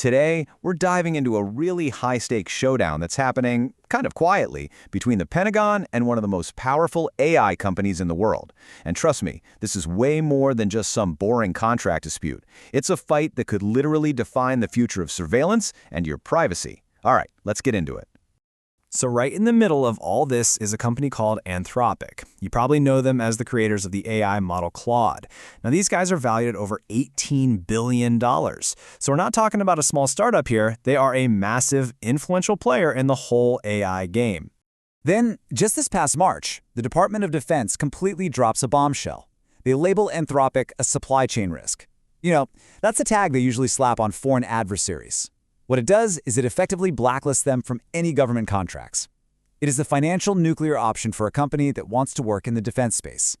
Today, we're diving into a really high-stakes showdown that's happening, kind of quietly, between the Pentagon and one of the most powerful AI companies in the world. And trust me, this is way more than just some boring contract dispute. It's a fight that could literally define the future of surveillance and your privacy. All right, let's get into it. So right in the middle of all this is a company called Anthropic. You probably know them as the creators of the AI model Claude. Now these guys are valued at over $18 billion. So we're not talking about a small startup here. They are a massive, influential player in the whole AI game. Then, just this past March, the Department of Defense completely drops a bombshell. They label Anthropic a supply chain risk. You know, that's a tag they usually slap on foreign adversaries. What it does is it effectively blacklists them from any government contracts. It is the financial nuclear option for a company that wants to work in the defense space.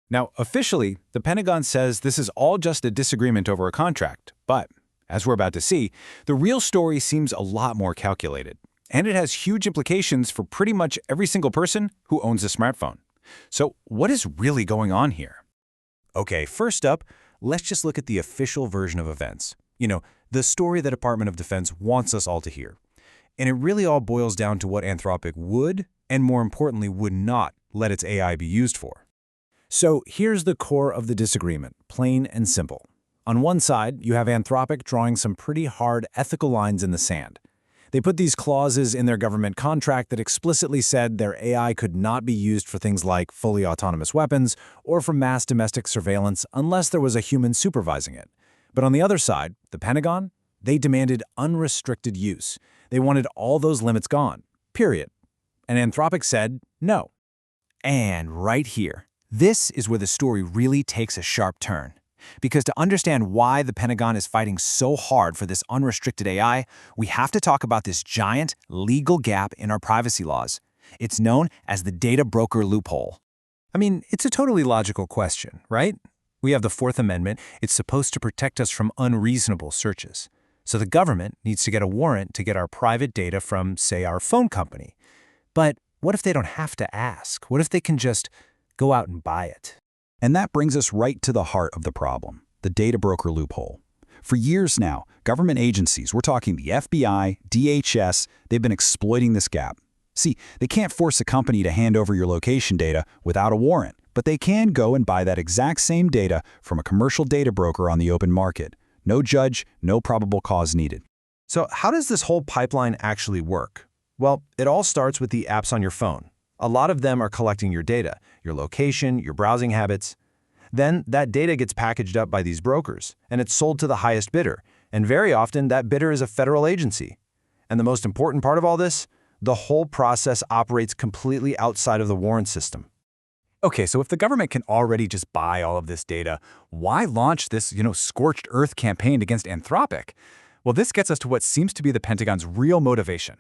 Now, officially, the Pentagon says this is all just a disagreement over a contract, but, as we're about to see, the real story seems a lot more calculated, and it has huge implications for pretty much every single person who owns a smartphone. So, what is really going on here? Okay, first up, let's just look at the official version of events. You know, the story the Department of Defense wants us all to hear. And it really all boils down to what Anthropic would, and more importantly, would not let its AI be used for. So here's the core of the disagreement, plain and simple. On one side, you have Anthropic drawing some pretty hard ethical lines in the sand. They put these clauses in their government contract that explicitly said their AI could not be used for things like fully autonomous weapons or for mass domestic surveillance unless there was a human supervising it. But on the other side, the Pentagon, they demanded unrestricted use. They wanted all those limits gone, period. And Anthropic said no. And right here, this is where the story really takes a sharp turn. Because to understand why the Pentagon is fighting so hard for this unrestricted AI, we have to talk about this giant legal gap in our privacy laws. It's known as the data broker loophole. I mean, it's a totally logical question, right? We have the Fourth Amendment. It's supposed to protect us from unreasonable searches. So the government needs to get a warrant to get our private data from, say, our phone company. But what if they don't have to ask? What if they can just go out and buy it? And that brings us right to the heart of the problem, the data broker loophole. For years now, government agencies, we're talking the FBI, DHS, they've been exploiting this gap. See, they can't force a company to hand over your location data without a warrant, but they can go and buy that exact same data from a commercial data broker on the open market. No judge, no probable cause needed. So how does this whole pipeline actually work? Well, it all starts with the apps on your phone. A lot of them are collecting your data, your location, your browsing habits. Then that data gets packaged up by these brokers, and it's sold to the highest bidder. And very often, that bidder is a federal agency. And the most important part of all this, the whole process operates completely outside of the warrant system. Okay, so if the government can already just buy all of this data, why launch this, scorched earth campaign against Anthropic? Well, this gets us to what seems to be the Pentagon's real motivation.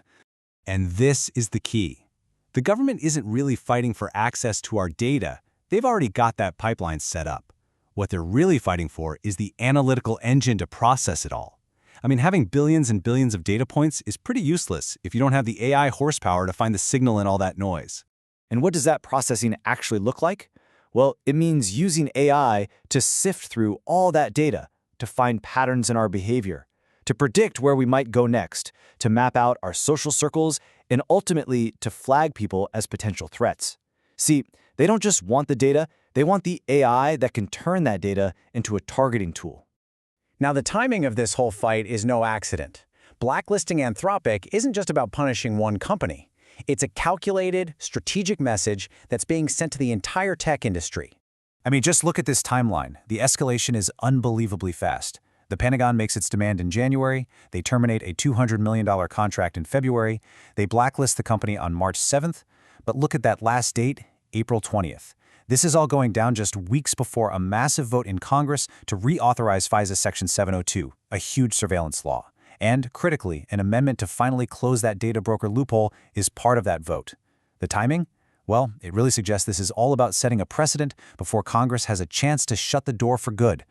And this is the key. The government isn't really fighting for access to our data. They've already got that pipeline set up. What they're really fighting for is the analytical engine to process it all. I mean, having billions and billions of data points is pretty useless if you don't have the AI horsepower to find the signal in all that noise. And what does that processing actually look like? Well, it means using AI to sift through all that data, to find patterns in our behavior, to predict where we might go next, to map out our social circles, and ultimately to flag people as potential threats. See, they don't just want the data, they want the AI that can turn that data into a targeting tool. Now, the timing of this whole fight is no accident. Blacklisting Anthropic isn't just about punishing one company. It's a calculated, strategic message that's being sent to the entire tech industry. I mean, just look at this timeline. The escalation is unbelievably fast. The Pentagon makes its demand in January, they terminate a $200 million contract in February, they blacklist the company on March 7th, but look at that last date, April 20th. This is all going down just weeks before a massive vote in Congress to reauthorize FISA Section 702, a huge surveillance law. And, critically, an amendment to finally close that data broker loophole is part of that vote. The timing? Well, it really suggests this is all about setting a precedent before Congress has a chance to shut the door for good.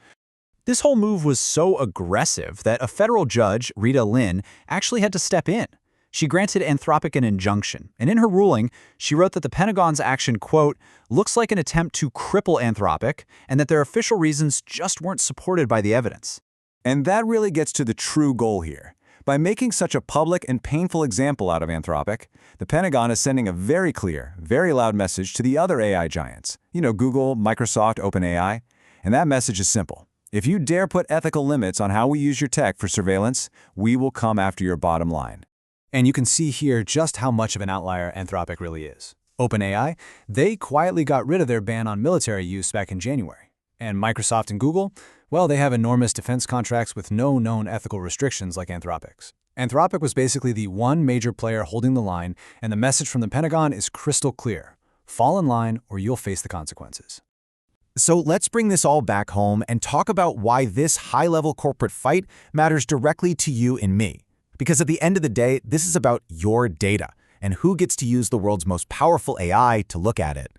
This whole move was so aggressive that a federal judge, Rita Lynn, actually had to step in. She granted Anthropic an injunction, and in her ruling, she wrote that the Pentagon's action, quote, looks like an attempt to cripple Anthropic and that their official reasons just weren't supported by the evidence. And that really gets to the true goal here. By making such a public and painful example out of Anthropic, the Pentagon is sending a very clear, very loud message to the other AI giants. Google, Microsoft, OpenAI. And that message is simple. If you dare put ethical limits on how we use your tech for surveillance, we will come after your bottom line. And you can see here just how much of an outlier Anthropic really is. OpenAI, they quietly got rid of their ban on military use back in January. And Microsoft and Google, well, they have enormous defense contracts with no known ethical restrictions like Anthropic's. Anthropic was basically the one major player holding the line, and the message from the Pentagon is crystal clear. Fall in line or you'll face the consequences. So let's bring this all back home and talk about why this high-level corporate fight matters directly to you and me. Because at the end of the day, this is about your data and who gets to use the world's most powerful AI to look at it.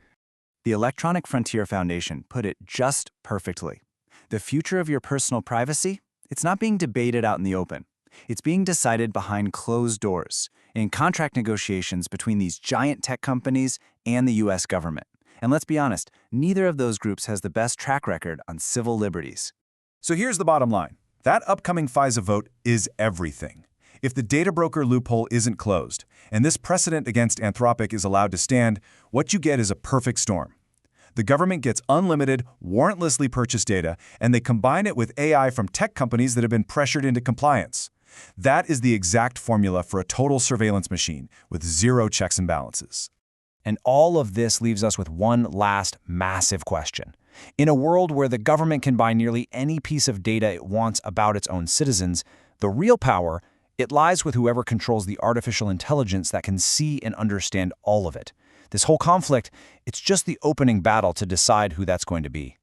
The Electronic Frontier Foundation put it just perfectly. The future of your personal privacy, it's not being debated out in the open. It's being decided behind closed doors in contract negotiations between these giant tech companies and the US government. And let's be honest, neither of those groups has the best track record on civil liberties. So here's the bottom line. That upcoming FISA vote is everything. If the data broker loophole isn't closed, and this precedent against Anthropic is allowed to stand, what you get is a perfect storm. The government gets unlimited, warrantlessly purchased data, and they combine it with AI from tech companies that have been pressured into compliance. That is the exact formula for a total surveillance machine with zero checks and balances. And all of this leaves us with one last massive question. In a world where the government can buy nearly any piece of data it wants about its own citizens, the real power, it lies with whoever controls the artificial intelligence that can see and understand all of it. This whole conflict, it's just the opening battle to decide who that's going to be.